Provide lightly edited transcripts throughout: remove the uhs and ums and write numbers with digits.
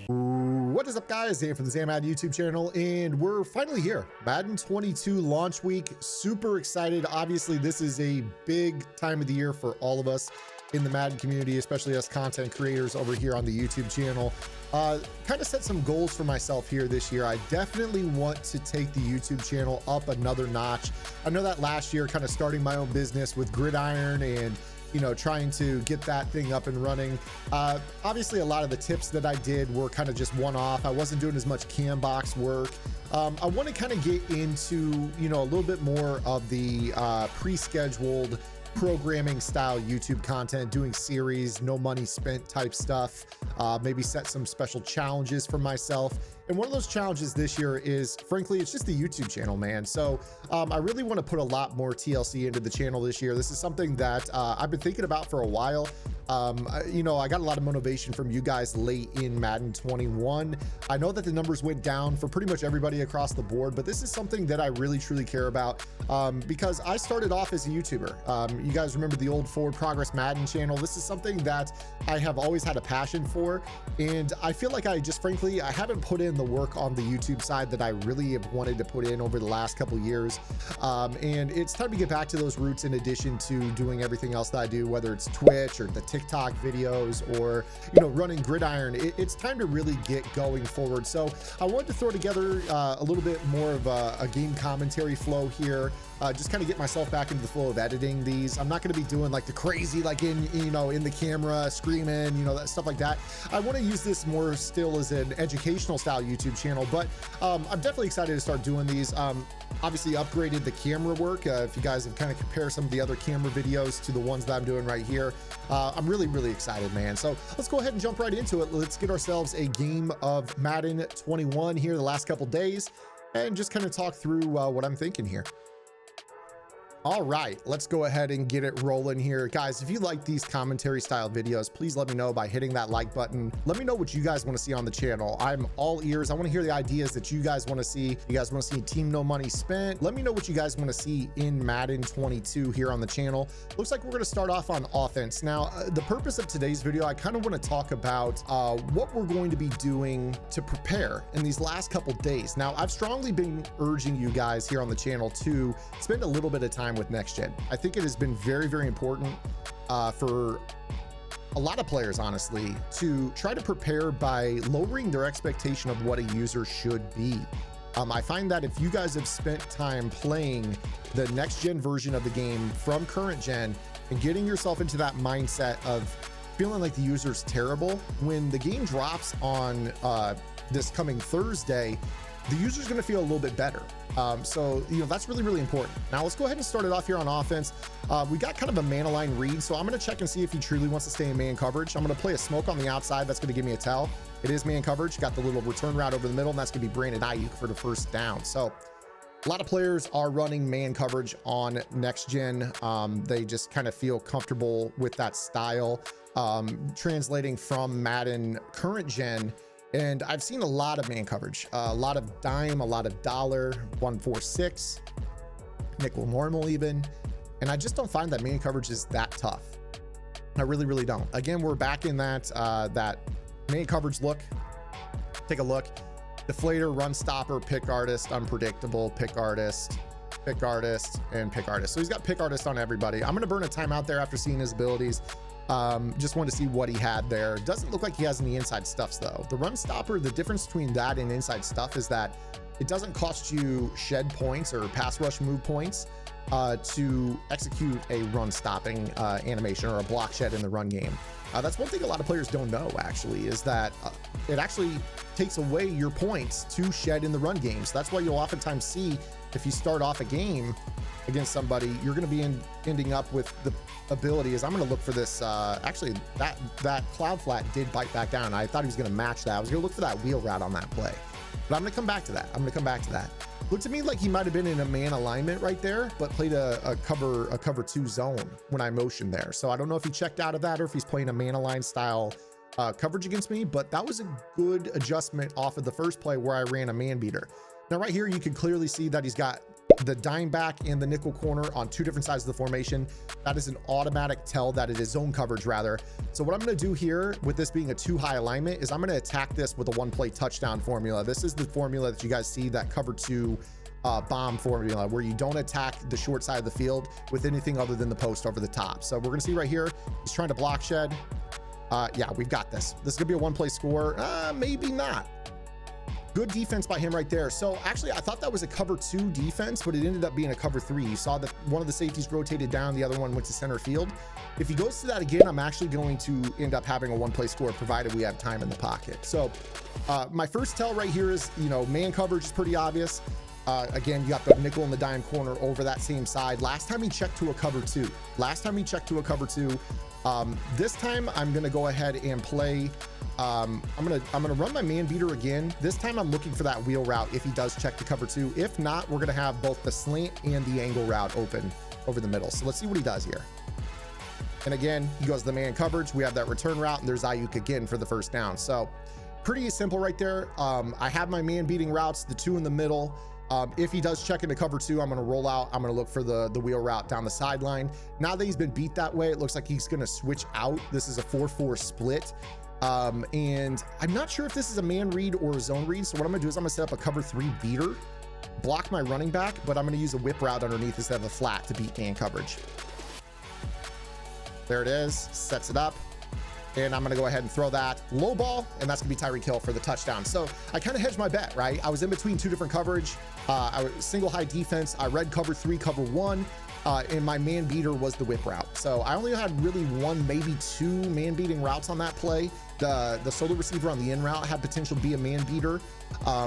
What is up, guys? Dan from the Madden YouTube channel, and we're finally here. Madden 22 launch week. Super excited. Obviously, this is a big time of the year for all of us in the Madden community, especially us content creators over here on the YouTube channel. Kind of set some goals for myself here this year. I definitely want to take the YouTube channel up another notch. I know that last year, kind of starting my own business with Gridiron and trying to get that thing up and running. Obviously, a lot of the tips that I did were kind of just one-off. I wasn't doing as much cam box work. I want to kind of get into, a little bit more of the pre-scheduled programming style YouTube content, doing series, no money spent type stuff, maybe set some special challenges for myself. And one of those challenges this year is, frankly, it's just the YouTube channel, man. So I really want to put a lot more TLC into the channel this year. This is something that I've been thinking about for a while. I got a lot of motivation from you guys late in Madden 21. I know that the numbers went down for pretty much everybody across the board, but this is something that I really truly care about because I started off as a YouTuber. You guys remember the old Forward Progress Madden channel? This is something that I have always had a passion for, and I feel like I haven't put in the work on the YouTube side that I really have wanted to put in over the last couple years, and it's time to get back to those roots in addition to doing everything else that I do, whether it's Twitch or the TikTok videos or running Gridiron. It's time to really get going forward. So I wanted to throw together a little bit more of a game commentary flow here, just kind of get myself back into the flow of editing these. I'm not going to be doing like the crazy, like in the camera screaming, that stuff like that. I want to use this more still as an educational style YouTube channel, but I'm definitely excited to start doing these. Obviously upgraded the camera work. If you guys have kind of compared some of the other camera videos to the ones that I'm doing right here, I'm really excited, man. So let's go ahead and jump right into it. Let's get ourselves a game of Madden 21 here the last couple days and just kind of talk through what I'm thinking here. All right, let's go ahead and get it rolling here. Guys, if you like these commentary style videos, please let me know by hitting that like button. Let me know what you guys want to see on the channel. I'm all ears. I want to hear the ideas that you guys want to see. You guys want to see team no money spent? Let me know what you guys want to see in Madden 22 here on the channel. Looks like we're going to start off on offense. Now, the purpose of today's video, I kind of want to talk about what we're going to be doing to prepare in these last couple days. Now, I've strongly been urging you guys here on the channel to spend a little bit of time with next gen. I think it has been very important for a lot of players, honestly, to try to prepare by lowering their expectation of what a user should be. I find that if you guys have spent time playing the next gen version of the game from current gen and getting yourself into that mindset of feeling like the user's terrible, when the game drops on this coming Thursday, the user's going to feel a little bit better. So that's really important. Now let's go ahead and start it off here on offense. We got kind of a man aligned read, so I'm going to check and see if he truly wants to stay in man coverage. I'm going to play a smoke on the outside. That's going to give me a tell. It is man coverage. Got the little return route over the middle, and that's going to be Brandon Ayuk for the first down. So a lot of players are running man coverage on next gen. They just kind of feel comfortable with that style, translating from Madden current gen. And I've seen a lot of man coverage, a lot of dime, a lot of dollar, 146, nickel normal even. And I just don't find that man coverage is that tough. I really don't. Again, we're back in that man coverage look. Take a look. Deflator, run stopper, pick artist, unpredictable, pick artist, and pick artist. So he's got pick artist on everybody. I'm going to burn a timeout there after seeing his abilities. Just wanted to see what he had there. Doesn't look like he has any inside stuffs though. The run stopper, the difference between that and inside stuff is that it doesn't cost you shed points or pass rush move points to execute a run stopping animation or a block shed in the run game. That's one thing a lot of players don't know, actually, is that it actually takes away your points to shed in the run game. So that's why you'll oftentimes see, if you start off a game against somebody, you're going to be ending up with the ability is, I'm going to look for this. Actually, that cloud flat did bite back down. I thought he was going to match that. I was going to look for that wheel route on that play, but I'm going to come back to that. Looked to me like he might have been in a man alignment right there, but played a cover two zone when I motioned there. So I don't know if he checked out of that or if he's playing a man aligned style coverage against me, but that was a good adjustment off of the first play where I ran a man beater. Now right here, you can clearly see that he's got the dime back and the nickel corner on two different sides of the formation. That is an automatic tell that it is zone coverage rather. So what I'm going to do here with this being a too high alignment is I'm going to attack this with a one play touchdown formula. This is the formula that you guys see, that cover two bomb formula, where you don't attack the short side of the field with anything other than the post over the top. So we're going to see right here, he's trying to block shed. Yeah, we've got this. This is gonna be a one play score. Maybe not. Good defense by him right there. So actually, I thought that was a cover two defense, but it ended up being a cover three. You saw that one of the safeties rotated down, the other one went to center field. If he goes to that again, I'm actually going to end up having a one play score, provided we have time in the pocket. So my first tell right here is, you know, man coverage is pretty obvious. Again, you got the nickel and the dime corner over that same side. Last time he checked to a cover two. This time I'm gonna go ahead and play. I'm gonna run my man beater again. This time I'm looking for that wheel route if he does check to cover two. If not, we're gonna have both the slant and the angle route open over the middle. So let's see what he does here. And again, he goes the man coverage. We have that return route, and there's Ayuk again for the first down. So pretty simple right there. I have my man beating routes, the two in the middle. If he does check into cover two, I'm going to roll out. I'm going to look for the wheel route down the sideline. Now that he's been beat that way, it looks like he's going to switch out. This is a 4-4 split. And I'm not sure if this is a man read or a zone read. So what I'm going to do is I'm going to set up a cover three beater, block my running back, but I'm going to use a whip route underneath instead of a flat to beat man coverage. There it is, sets it up. And I'm going to go ahead and throw that low ball, and that's going to be Tyreek Hill for the touchdown. So I kind of hedged my bet, right? I was in between two different coverage. I was single high defense. I read cover three, cover one, and my man beater was the whip route. So I only had really one, maybe two man beating routes on that play. The solo receiver on the in route had potential to be a man beater,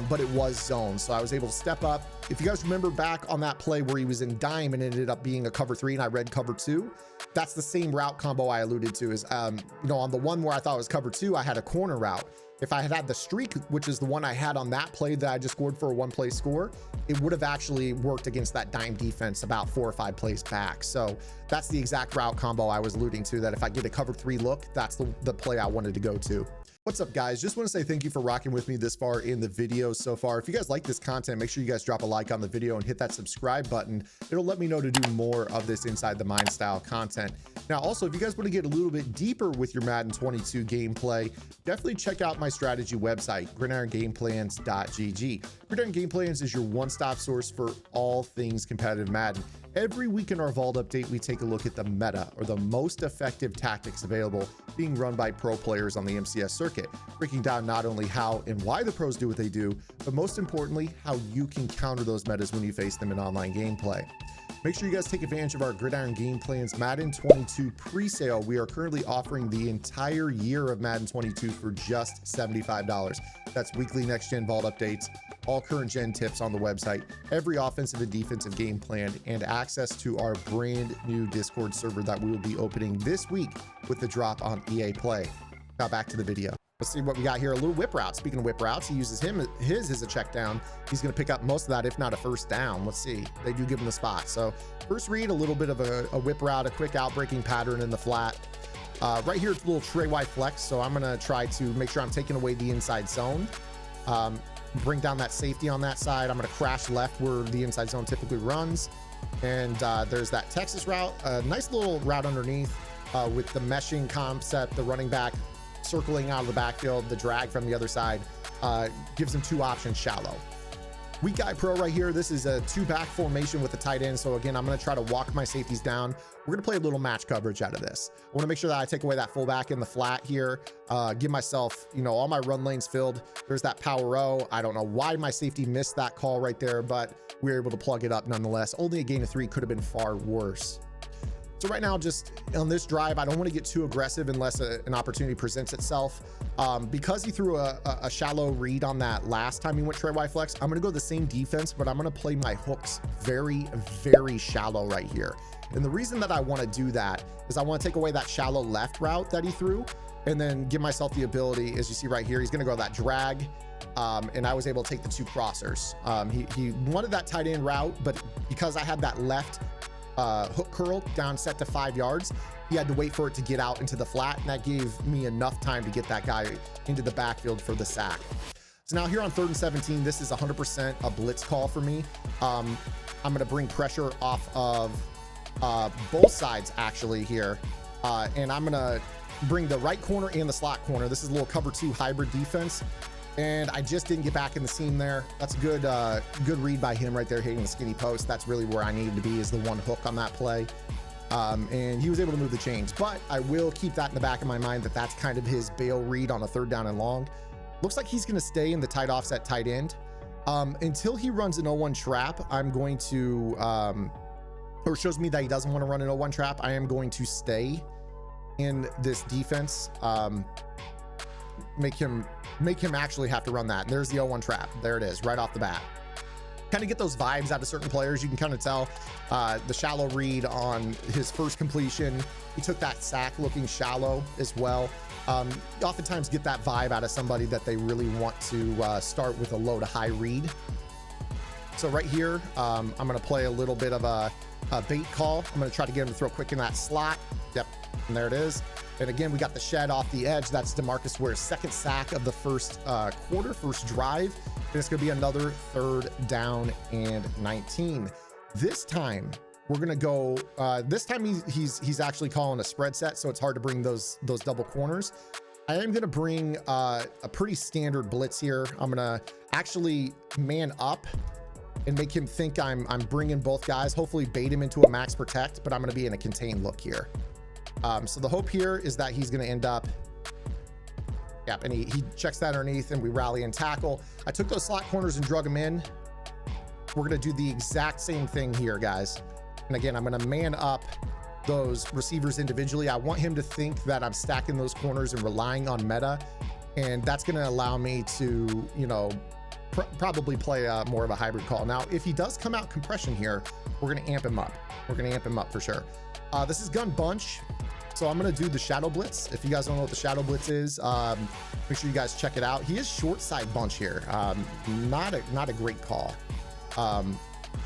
but it was zone. So I was able to step up. If you guys remember back on that play where he was in dime and ended up being a cover three and I read cover two, that's the same route combo I alluded to. Is you know, on the one where I thought it was cover two, I had a corner route. If I had had the streak, which is the one I had on that play that I just scored for a one play score, it would have actually worked against that dime defense about 4 or 5 plays back. So that's the exact route combo I was alluding to, that if I get a cover three look, that's the play I wanted to go to. What's up, guys? Just want to say thank you for rocking with me this far in the video so far. If you guys like this content, make sure you guys drop a like on the video and hit that subscribe button. It'll let me know to do more of this Inside the Mind style content. Now, also, if you guys want to get a little bit deeper with your Madden 22 gameplay, definitely check out my strategy website, gridirongameplans.gg. Gridiron Game Plans is your one-stop source for all things competitive Madden. Every week in our Vault update, we take a look at the meta, or the most effective tactics available being run by pro players on the MCS circuit, breaking down not only how and why the pros do what they do, but most importantly, how you can counter those metas when you face them in online gameplay. Make sure you guys take advantage of our Gridiron Game Plans Madden 22 pre-sale. We are currently offering the entire year of Madden 22 for just $75. That's weekly next-gen Vault updates, all current-gen tips on the website, every offensive and defensive game plan, and access to our brand new Discord server that we will be opening this week with the drop on EA Play. Now back to the video. Let's see what we got here. A little whip route. Speaking of whip routes, he uses his as a check down. He's going to pick up most of that, if not a first down. Let's see. They do give him the spot. So first read, a little bit of a whip route, a quick out-breaking pattern in the flat. Right here, it's a little tray wide flex. So I'm going to try to make sure I'm taking away the inside zone. Bring down that safety on that side. I'm going to crash left where the inside zone typically runs. And there's that Texas route. A nice little route underneath with the meshing concept, the running back circling out of the backfield, the drag from the other side gives him two options shallow. Weak guy pro right here. This is a 2-back formation with a tight end. So again, I'm going to try to walk my safeties down. We're going to play a little match coverage out of this. I want to make sure that I take away that fullback in the flat here, give myself, you know, all my run lanes filled. There's that power O. I don't know why my safety missed that call right there, but we were able to plug it up nonetheless. Only a gain of 3 could have been far worse. So right now, just on this drive, I don't want to get too aggressive unless an opportunity presents itself. Because he threw a shallow read on that last time he went tray wide flex, I'm going to go the same defense, but I'm going to play my hooks very, very shallow right here. And the reason that I want to do that is I want to take away that shallow left route that he threw and then give myself the ability, as you see right here, he's going to go that drag. And I was able to take the 2 crossers. He wanted that tight end route, but because I had that left hook curl down set to 5 yards, he had to wait for it to get out into the flat, and that gave me enough time to get that guy into the backfield for the sack. So now here on 3rd and 17, this is 100% a blitz call for me. I'm going to bring pressure off of both sides actually here. And I'm going to bring the right corner and the slot corner. This is a little cover 2 hybrid defense. And I just didn't get back in the seam there. That's a good read by him right there, hitting the skinny post. That's really where I needed to be, is the one hook on that play. And he was able to move the chains, but I will keep that in the back of my mind that that's kind of his bail read on a 3rd down and long. Looks like he's going to stay in the tight offset tight end until he runs an 0-1 trap. I'm going to, or shows me that he doesn't want to run an 0-1 trap. I am going to stay in this defense, make him actually have to run that. And there's the 0-1 trap. There it is, right off the bat. Kind of get those vibes out of certain players. You can kind of tell the shallow read on his first completion. He took that sack looking shallow as well. Oftentimes get that vibe out of somebody that they really want to start with a low to high read. So right here, I'm going to play a little bit of a bait call. I'm going to try to get him to throw quick in that slot. Yep, and there it is. And again, we got the shed off the edge. That's DeMarcus Ware's 2nd sack of the first quarter, first drive. And it's going to be another 3rd down and 19. This time we're going to go, this time he's actually calling a spread set, so it's hard to bring those double corners. I am going to bring a pretty standard blitz here. I'm going to actually man up and make him think I'm bringing both guys, hopefully bait him into a max protect, but I'm going to be in a contained look here. So the hope here is that he's going to end up, yep, and he checks that underneath and we rally and tackle. I took those slot corners and drug them in. We're going to do the exact same thing here, guys. And again, I'm going to man up those receivers individually. I want him to think that I'm stacking those corners and relying on meta. And that's going to allow me to, you know, probably play more of a hybrid call. Now, if he does come out compression here, we're going to amp him up. We're going to amp him up for sure. This is gun bunch. So I'm going to do the shadow blitz. If you guys don't know what the shadow blitz is, make sure you guys check it out. He is short side bunch here. Not a great call.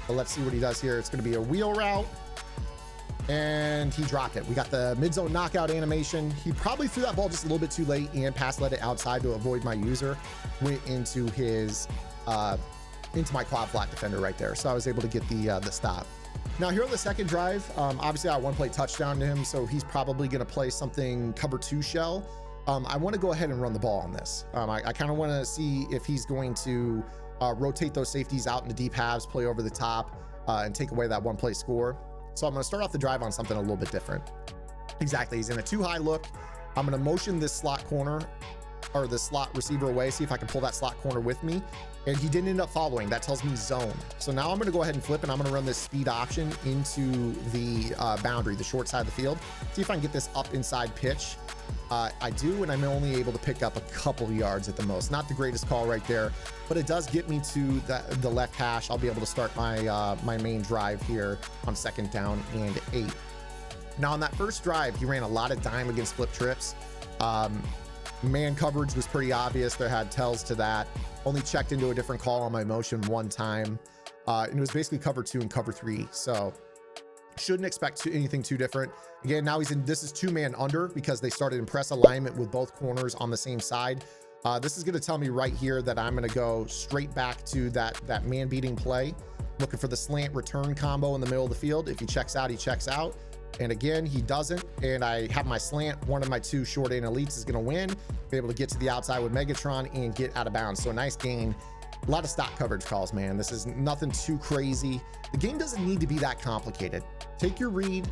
But let's see what he does here. It's going to be a wheel route. And he dropped it. We got the mid zone knockout animation. He probably threw that ball just a little bit too late and pass led it outside to avoid my user. Went into his, into my quad flat defender right there. So I was able to get the stop. Now here on the second drive, obviously I one play touchdown to him, so he's probably going to play something cover 2 shell. I want to go ahead and run the ball on this. I kind of want to see if he's going to rotate those safeties out into deep halves, play over the top, and take away that one play score. So I'm going to start off the drive on something a little bit different. Exactly, he's in a too high look. I'm going to motion this slot corner or the slot receiver away, see if I can pull that slot corner with me. And he didn't end up following. That tells me zone. So now I'm going to go ahead and flip and I'm going to run this speed option into the boundary, the short side of the field. See if I can get this up inside pitch. I do, and I'm only able to pick up a couple yards at the most. Not the greatest call right there, but it does get me to the left hash. I'll be able to start my my main drive here on 2nd down and 8. Now on that first drive, he ran a lot of dime against flip trips. Man coverage was pretty obvious. There had tells to that. Only checked into a different call on my motion one time. And it was basically cover 2 and cover 3. So shouldn't expect anything too different. Again, now he's in, this is 2-man under because they started in press alignment with both corners on the same side. This is going to tell me right here that I'm going to go straight back to that man beating play, looking for the slant return combo in the middle of the field. If he checks out, he checks out. And again, he doesn't. And I have my slant. One of my 2 short end elites is going to win, be able to get to the outside with Megatron and get out of bounds. So a nice gain. A lot of stock coverage calls, man. This is nothing too crazy. The game doesn't need to be that complicated. Take your read.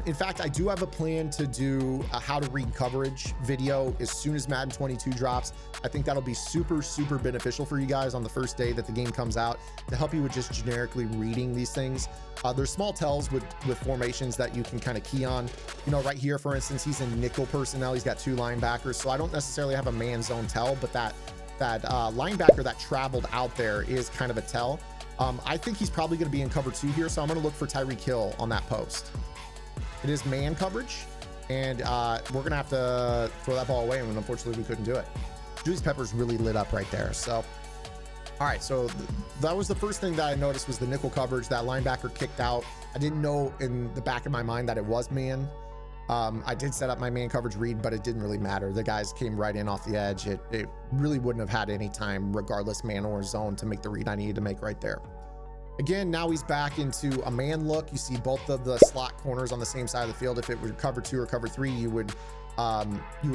In fact, I do have a plan to do a how to read coverage video as soon as Madden 22 drops. I think that'll be super beneficial for you guys on the first day that the game comes out to help you with just generically reading these things. There's small tells with formations that you can kind of key on. You know, right here, for instance, he's in nickel personnel. He's got 2 linebackers, so I don't necessarily have a man zone tell, but that linebacker that traveled out there is kind of a tell. I think he's probably going to be in cover 2 here, so I'm going to look for Tyreek Hill on that post. It is man coverage, and we're going to have to throw that ball away, and unfortunately we couldn't do it. Julius Peppers really lit up right there. So, all right, so that was the first thing that I noticed was the nickel coverage. That linebacker kicked out. I didn't know in the back of my mind that it was man. I did set up my man coverage read, but it didn't really matter. The guys came right in off the edge. It really wouldn't have had any time, regardless man or zone, to make the read I needed to make right there. Again, now he's back into a man look. You see both of the slot corners on the same side of the field. If it were cover 2 or cover 3, you would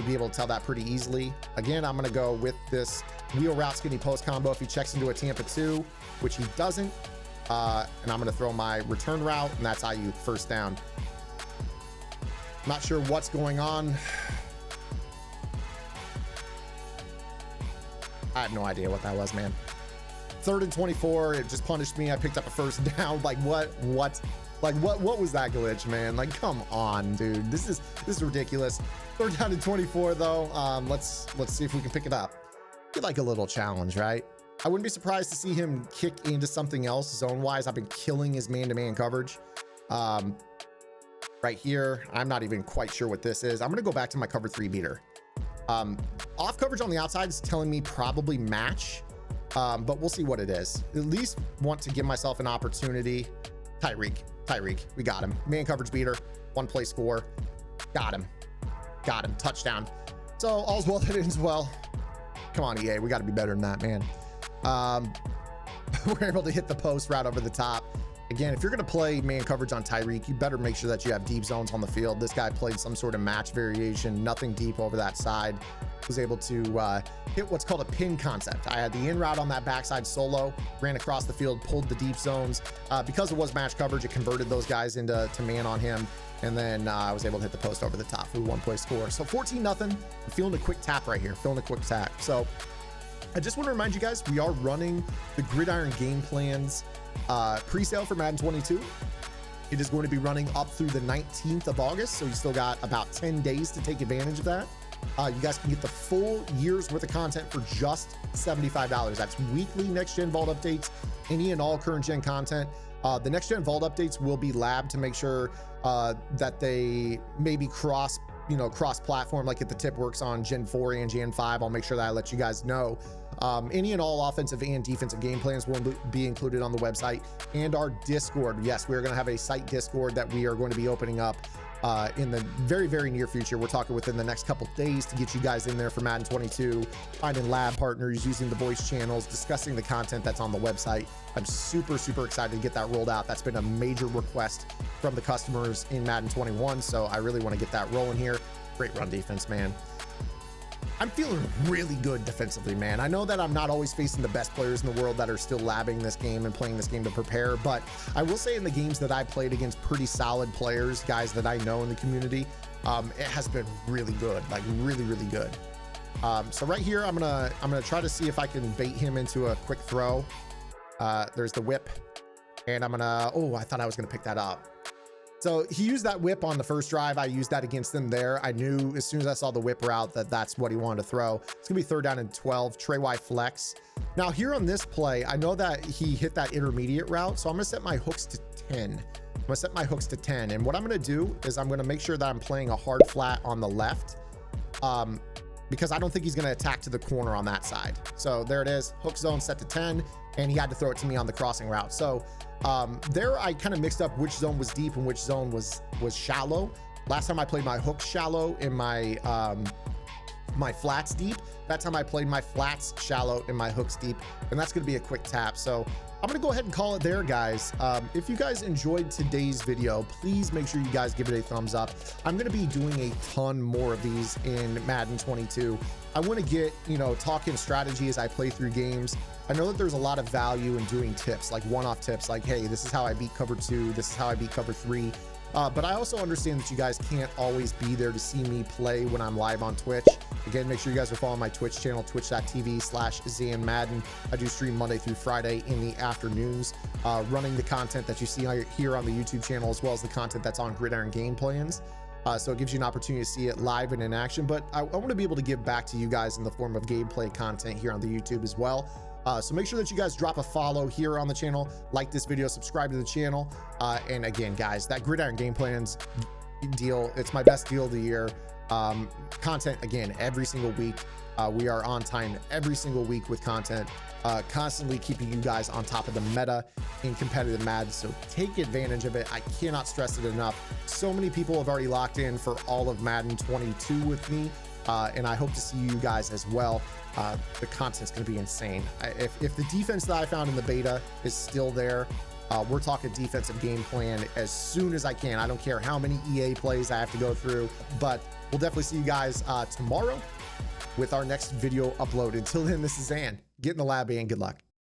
be able to tell that pretty easily. Again, I'm going to go with this wheel route skinny post combo if he checks into a Tampa 2, which he doesn't. And I'm going to throw my return route, and that's IU first down. Not sure what's going on. I have no idea what that was, man. 3rd and 24. It just punished me. I picked up a first down. Like what was that glitch, man? Like, come on, dude. This is ridiculous. 3rd down and 24 though. Let's see if we can pick it up. Get like a little challenge, right? I wouldn't be surprised to see him kick into something else zone wise. I've been killing his man-to-man coverage. Right here, I'm not even quite sure what this is. I'm gonna go back to my cover 3 beater. Off coverage on the outside is telling me probably match, but we'll see what it is. At least want to give myself an opportunity. Tyreek, we got him. Man coverage beater, 1 play score. Got him, touchdown. So all's well that ends well. Come on, EA, we got to be better than that, man. We're able to hit the post route over the top. Again, if you're going to play man coverage on Tyreek, you better make sure that you have deep zones on the field. This guy played some sort of match variation, nothing deep over that side. Was able to hit what's called a pin concept. I had the in route on that backside solo, ran across the field, pulled the deep zones. Because it was match coverage, it converted those guys into man on him. And then I was able to hit the post over the top for a 1-play score. So 14-0. I'm feeling a quick tap right here, So I just want to remind you guys, we are running the Gridiron game plans pre-sale for Madden 22. It is going to be running up through the 19th of August, so you still got about 10 days to take advantage of that. You guys can get the full year's worth of content for just $75. That's weekly next-gen vault updates, any and all current-gen content. The next-gen vault updates will be labbed to make sure that they maybe cross-platform, like if the tip works on Gen 4 and Gen 5. I'll make sure that I let you guys know. Any and all offensive and defensive game plans will be included on the website and our Discord. Yes, we're going to have a site Discord that we are going to be opening up in the very, very near future. We're talking within the next couple days to get you guys in there for Madden 22, finding lab partners, using the voice channels, discussing the content that's on the website. I'm super, super excited to get that rolled out. That's been a major request from the customers in Madden 21, so I really want to get that rolling here. Great run defense, man. I'm feeling really good defensively, man. I know that I'm not always facing the best players in the world that are still labbing this game and playing this game to prepare, but I will say in the games that I played against pretty solid players, guys that I know in the community, it has been really good, like really, really good. So right here, I'm gonna try to see if I can bait him into a quick throw. There's the whip, and I thought I was gonna pick that up. So he used that whip on the first drive. I used that against him there. I knew as soon as I saw the whip route that that's what he wanted to throw. It's gonna be 3rd down and 12, Trey Y flex. Now here on this play, I know that he hit that intermediate route, so I'm gonna set my hooks to 10. And what I'm gonna do is I'm gonna make sure that I'm playing a hard flat on the left, because I don't think he's gonna attack to the corner on that side. So there it is, hook zone set to 10, and he had to throw it to me on the crossing route. So there I kind of mixed up which zone was deep and which zone was shallow. Last time I played my hooks shallow and my my flats deep. That time I played my flats shallow and my hooks deep, and that's going to be a quick tap. So I'm going to go ahead and call it there, guys. If you guys enjoyed today's video, please make sure you guys give it a thumbs up. I'm going to be doing a ton more of these in Madden 22. I want to get, talking strategy as I play through games. I know that there's a lot of value in doing tips, like one-off tips, like, hey, this is how I beat cover 2, this is how I beat cover 3. But I also understand that you guys can't always be there to see me play when I'm live on Twitch. Again, make sure you guys are following my Twitch channel, twitch.tv/ZanMadden. I do stream Monday through Friday in the afternoons, running the content that you see here on the YouTube channel, as well as the content that's on Gridiron game plans. So it gives you an opportunity to see it live and in action, but I want to be able to give back to you guys in the form of gameplay content here on the YouTube as well. So make sure that you guys drop a follow here on the channel, like this video, subscribe to the channel. And again, guys, that Gridiron game plans deal, it's my best deal of the year. Content again every single week. We are on time every single week with content, constantly keeping you guys on top of the meta in competitive Madden. So take advantage of it. I cannot stress it enough. So many people have already locked in for all of Madden 22 with me, and I hope to see you guys as well. The content's going to be insane. If the defense that I found in the beta is still there, we're talking defensive game plan as soon as I can. I don't care how many EA plays I have to go through, but we'll definitely see you guys tomorrow with our next video upload. Until then, this is Zan. Get in the lab and good luck.